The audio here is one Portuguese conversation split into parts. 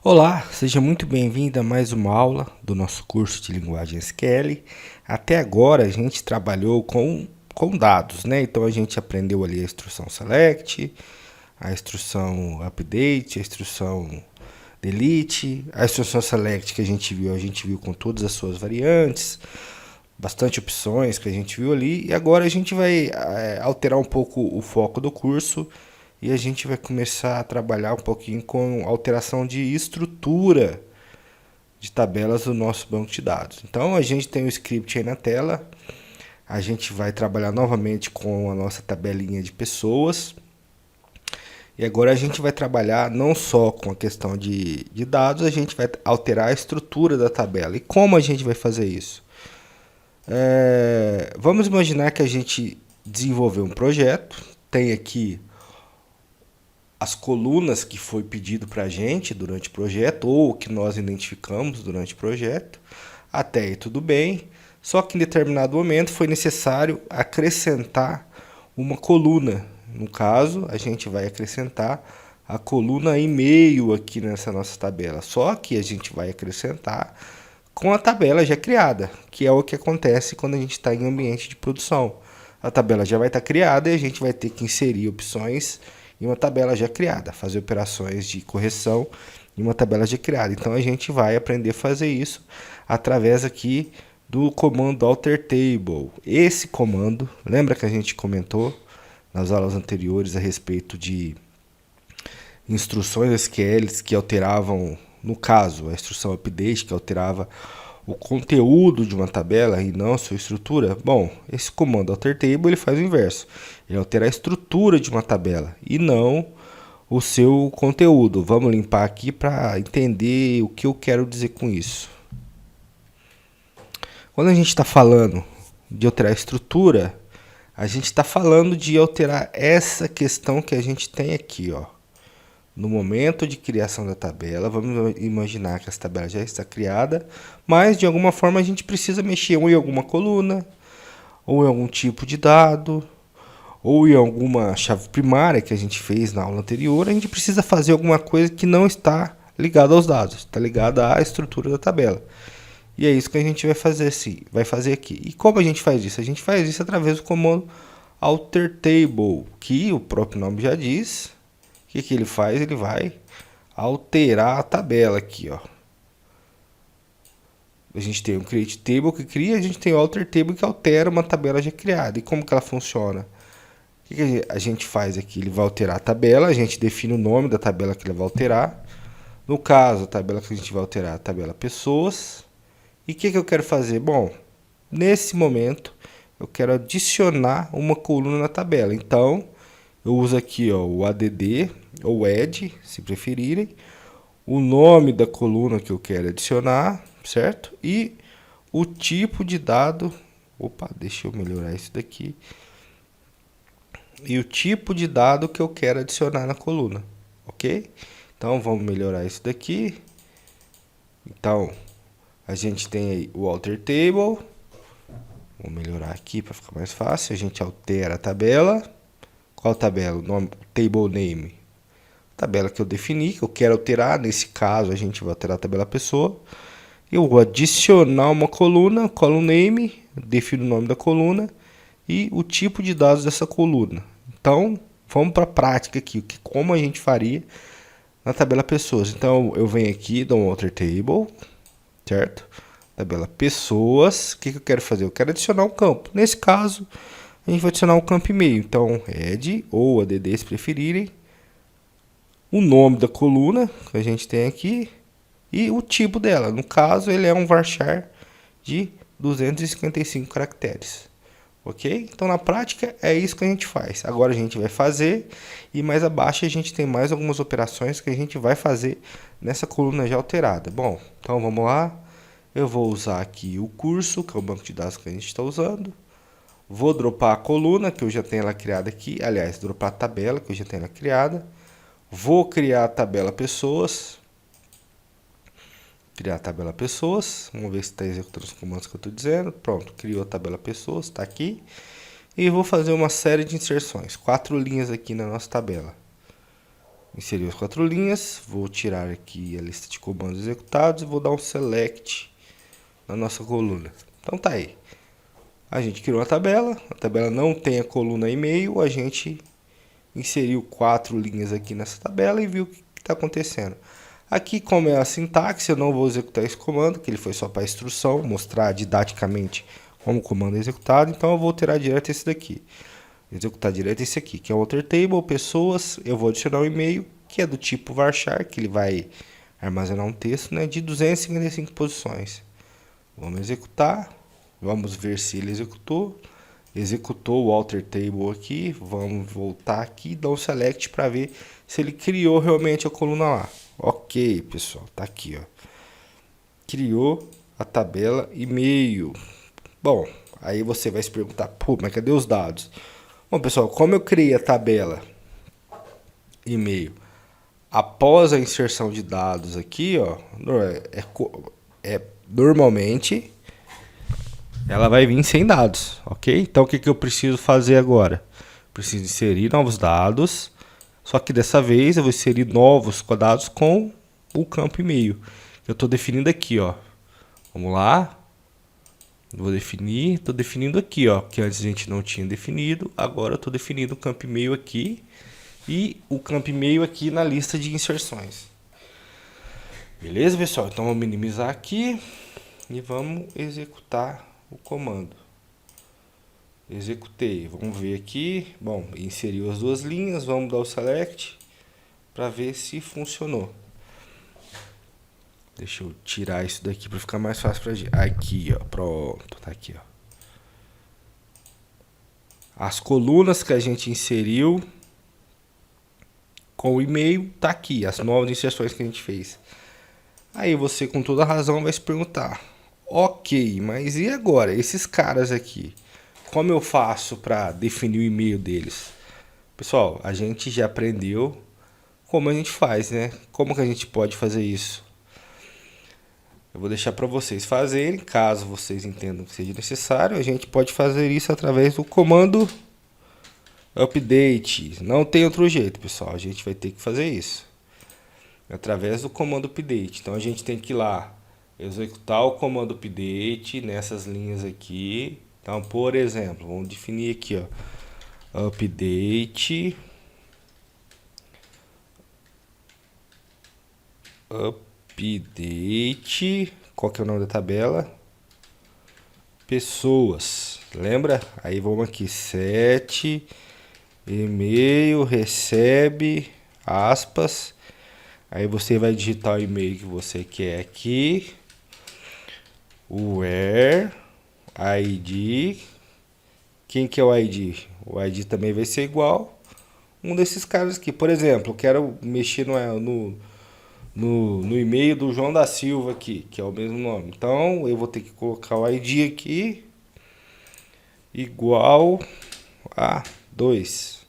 Olá, seja muito bem-vindo a mais uma aula do nosso curso de linguagem SQL. Até agora a gente trabalhou com dados, né? Então a gente aprendeu ali a instrução select, a instrução update, a instrução delete, a instrução select que a gente viu com todas as suas variantes, bastante opções que a gente viu ali. E agora a gente vai alterar um pouco o foco do curso e a gente vai começar a trabalhar um pouquinho com alteração de estrutura de tabelas do nosso banco de dados. Então a gente tem o script aí na tela, a gente vai trabalhar novamente com a nossa tabelinha de pessoas. E agora a gente vai trabalhar não só com a questão de dados, a gente vai alterar a estrutura da tabela. E como a gente vai fazer isso? Vamos imaginar que a gente desenvolveu um projeto, tem aqui as colunas que foi pedido para a gente durante o projeto, ou que nós identificamos durante o projeto, até aí tudo bem, só que em determinado momento foi necessário acrescentar uma coluna. No caso, a gente vai acrescentar a coluna e-mail aqui nessa nossa tabela, só que a gente vai acrescentar com a tabela já criada, que é o que acontece quando a gente está em ambiente de produção. A tabela já vai estar criada e a gente vai ter que inserir opções em uma tabela já criada, fazer operações de correção em uma tabela já criada. Então a gente vai aprender a fazer isso através aqui do comando alter table. Esse comando, lembra que a gente comentou nas aulas anteriores a respeito de instruções SQL que alteravam, no caso, a instrução update que alterava o conteúdo de uma tabela e não a sua estrutura. Bom, esse comando alter table ele faz o inverso. Ele altera a estrutura de uma tabela e não o seu conteúdo. Vamos limpar aqui para entender o que eu quero dizer com isso. Quando a gente está falando de alterar a estrutura, a gente está falando de alterar essa questão que a gente tem aqui, ó. No momento de criação da tabela, vamos imaginar que essa tabela já está criada, mas de alguma forma a gente precisa mexer ou em alguma coluna, ou em algum tipo de dado, ou em alguma chave primária que a gente fez na aula anterior. A gente precisa fazer alguma coisa que não está ligada aos dados, está ligada à estrutura da tabela. E é isso que a gente vai fazer, vai fazer aqui. E como a gente faz isso? A gente faz isso através do comando alter table, que o próprio nome já diz. O que ele faz? Ele vai alterar a tabela aqui, ó. A gente tem o create table que cria, a gente tem o alter table que altera uma tabela já criada. E como que ela funciona? O que a gente faz aqui? Ele vai alterar a tabela, a gente define o nome da tabela que ele vai alterar. No caso, a tabela que a gente vai alterar é a tabela pessoas. E o que eu quero fazer? Bom, nesse momento eu quero adicionar uma coluna na tabela. Então, eu uso aqui ó, o add ou add, se preferirem, o nome da coluna que eu quero adicionar, certo? E o tipo de dado, deixa eu melhorar isso daqui. E o tipo de dado que eu quero adicionar na coluna, ok? Então vamos melhorar isso daqui. Então a gente tem aí o alter table. Vou melhorar aqui para ficar mais fácil. A gente altera a tabela. Qual tabela? O nome, table name. Tabela que eu defini, que eu quero alterar. Nesse caso, a gente vai alterar a tabela pessoa. Eu vou adicionar uma coluna, column name, defino o nome da coluna e o tipo de dados dessa coluna. Então, vamos para a prática aqui, como a gente faria na tabela pessoas. Então, eu venho aqui, dou um alter table, certo? Tabela pessoas, o que eu quero fazer? Eu quero adicionar um campo. Nesse caso, a gente vai adicionar um campo e-mail. Então, add ou add, se preferirem, o nome da coluna que a gente tem aqui e o tipo dela. No caso, ele é um varchar de 255 caracteres. Ok? Então, na prática, é isso que a gente faz. Agora a gente vai fazer e mais abaixo a gente tem mais algumas operações que a gente vai fazer nessa coluna já alterada. Bom, então vamos lá. Eu vou usar aqui o curso, que é o banco de dados que a gente está usando. Vou dropar a coluna, que eu já tenho ela criada aqui. Aliás, dropar a tabela, que eu já tenho ela criada. Vou criar a tabela pessoas. Criar a tabela pessoas. Vamos ver se está executando os comandos que eu estou dizendo. Pronto, criou a tabela pessoas, está aqui. E vou fazer uma série de inserções. 4 linhas aqui na nossa tabela. Inseri as 4 linhas, vou tirar aqui a lista de comandos executados e vou dar um select na nossa coluna. Então tá aí. A gente criou a tabela não tem a coluna e-mail, a gente inseriu 4 linhas aqui nessa tabela e viu o que está acontecendo. Aqui, como é a sintaxe, eu não vou executar esse comando, que ele foi só para instrução, mostrar didaticamente como o comando é executado, então eu vou alterar direto esse daqui. Executar direto esse aqui, que é o alter table, pessoas, eu vou adicionar um e-mail, que é do tipo varchar, que ele vai armazenar um texto, né, de 255 posições. Vamos executar, vamos ver se ele executou. Executou o alter table aqui, vamos voltar aqui e dar um select para ver se ele criou realmente a coluna lá. Ok, pessoal, tá aqui, ó. Criou a tabela e-mail. Bom, aí você vai se perguntar, pô, mas cadê os dados? Bom, pessoal, como eu criei a tabela e-mail após a inserção de dados aqui, ó, normalmente ela vai vir sem dados, ok? Então o que eu preciso fazer agora? Preciso inserir novos dados, só que dessa vez eu vou inserir novos dados com o campo e-mail. Eu estou definindo aqui, ó. Vamos lá. Vou definir, estou definindo aqui, ó, que antes a gente não tinha definido, agora eu estou definindo o campo e-mail aqui e o campo e-mail aqui na lista de inserções. Beleza, pessoal? Então vamos minimizar aqui e vamos executar o comando. Executei, vamos ver aqui, bom, inseriu as 2 linhas, vamos dar o select para ver se funcionou. Deixa eu tirar isso daqui para ficar mais fácil pra gente. Aqui, ó, pronto, tá aqui, ó. As colunas que a gente inseriu com o e-mail tá aqui, as novas inserções que a gente fez. Aí você com toda razão vai se perguntar: ok, mas e agora? Esses caras aqui, como eu faço para definir o e-mail deles? Pessoal, a gente já aprendeu como a gente faz, né? Como que a gente pode fazer isso? Eu vou deixar para vocês fazerem, caso vocês entendam que seja necessário. A gente pode fazer isso através do comando update. Não tem outro jeito, pessoal. A gente vai ter que fazer isso através do comando update. Então a gente tem que ir lá executar o comando update nessas linhas aqui. Então, por exemplo, vamos definir aqui, ó, update qual que é o nome da tabela? Pessoas, lembra? Aí vamos aqui, 7 e-mail recebe aspas. Aí você vai digitar o e-mail que você quer aqui, where ID. Quem que é o ID? O ID também vai ser igual um desses caras aqui. Por exemplo, eu quero mexer no e-mail do João da Silva aqui, que é o mesmo nome. Então eu vou ter que colocar o ID aqui igual a 2.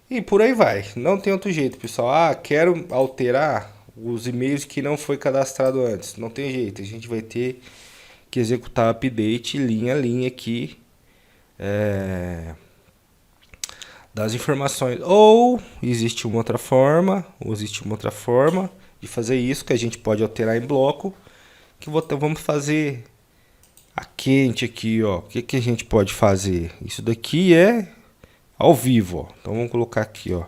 E por aí vai. Não tem outro jeito, pessoal. Ah, quero alterar os e-mails que não foi cadastrado antes. Não tem jeito. A gente vai ter que executar update linha a linha aqui das informações. Ou existe uma outra forma, de fazer isso, que a gente pode alterar em bloco, que vamos fazer a quente aqui, ó. O que a gente pode fazer? Isso daqui é ao vivo, ó. Então vamos colocar aqui, ó,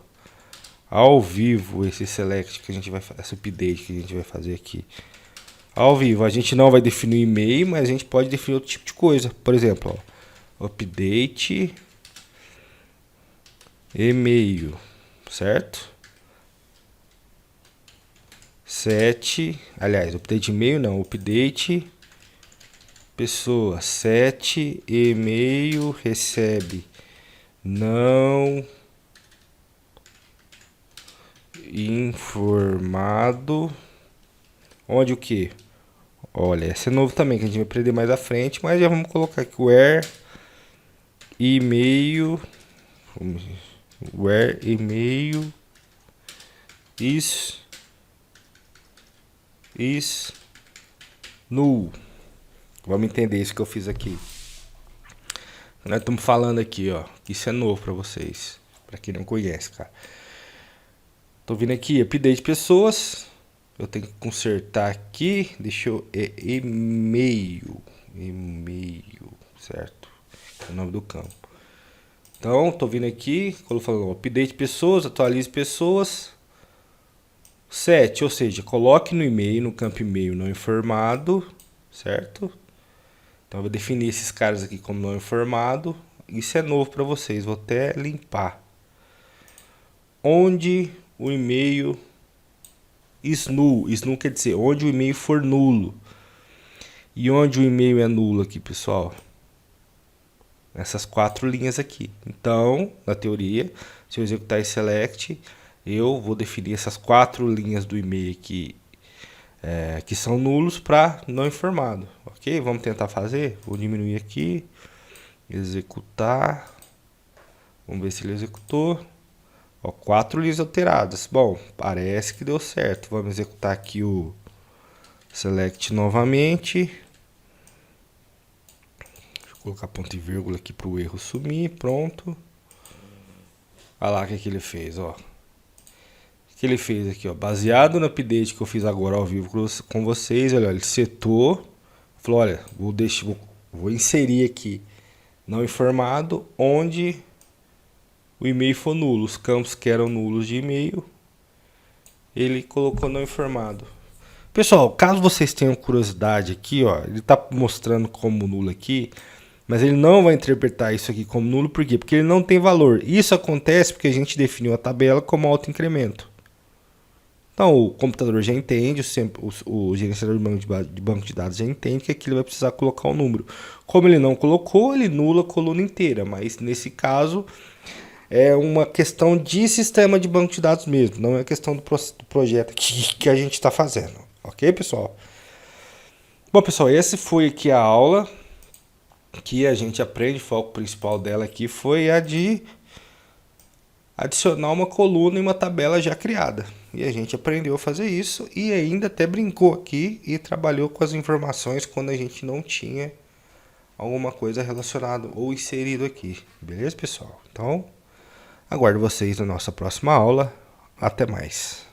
ao vivo esse select que a gente vai fazer, esse update que a gente vai fazer aqui. Ao vivo, a gente não vai definir o e-mail, mas a gente pode definir outro tipo de coisa. Por exemplo, ó, update e-mail, certo? 7, aliás, update e-mail não, update pessoa, 7 e-mail recebe não informado. Onde o que? Olha, esse é novo também, que a gente vai aprender mais à frente, mas já vamos colocar aqui where e-mail is null. Vamos entender isso que eu fiz aqui. Nós estamos falando aqui, ó, que isso é novo para vocês, para quem não conhece, cara. Tô vindo aqui, update pessoas. Eu tenho que consertar aqui. Deixa eu... e-mail. E-mail, certo? É o nome do campo. Então, tô vindo aqui, quando falando update pessoas, atualize pessoas. 7, ou seja, coloque no e-mail, no campo e-mail não informado, certo? Então eu vou definir esses caras aqui como não informado. Isso é novo para vocês, vou até limpar. Onde o e-mail is null, quer dizer onde o e-mail for nulo. E onde o e-mail é nulo aqui, pessoal? Nessas 4 linhas aqui. Então, na teoria, se eu executar esse select, eu vou definir essas 4 linhas do e-mail aqui que são nulos para não informado, ok? Vamos tentar fazer. Vou diminuir aqui, executar. Vamos ver se ele executou. Ó, 4 linhas alteradas. Bom, parece que deu certo. Vamos executar aqui o select novamente. Deixa eu colocar ponto e vírgula aqui para o erro sumir. Pronto. Olha lá o que ele fez, ó. O que ele fez aqui, ó, baseado no update que eu fiz agora ao vivo com vocês, olha, ele setou, falou, olha, vou inserir aqui não informado onde o e-mail for nulo, os campos que eram nulos de e-mail, ele colocou não informado. Pessoal, caso vocês tenham curiosidade aqui, ó, ele está mostrando como nulo aqui, mas ele não vai interpretar isso aqui como nulo, por quê? Porque ele não tem valor. Isso acontece porque a gente definiu a tabela como autoincremento. Então o computador já entende, o gerenciador de banco de dados já entende que aqui ele vai precisar colocar o número. Como ele não colocou, ele nula a coluna inteira, mas nesse caso é uma questão de sistema de banco de dados mesmo, não é questão do projeto que a gente está fazendo. Ok, pessoal? Bom, pessoal, essa foi aqui a aula que a gente aprende, o foco principal dela aqui foi a de adicionar uma coluna em uma tabela já criada. E a gente aprendeu a fazer isso e ainda até brincou aqui e trabalhou com as informações quando a gente não tinha alguma coisa relacionada ou inserido aqui. Beleza, pessoal? Então, aguardo vocês na nossa próxima aula. Até mais.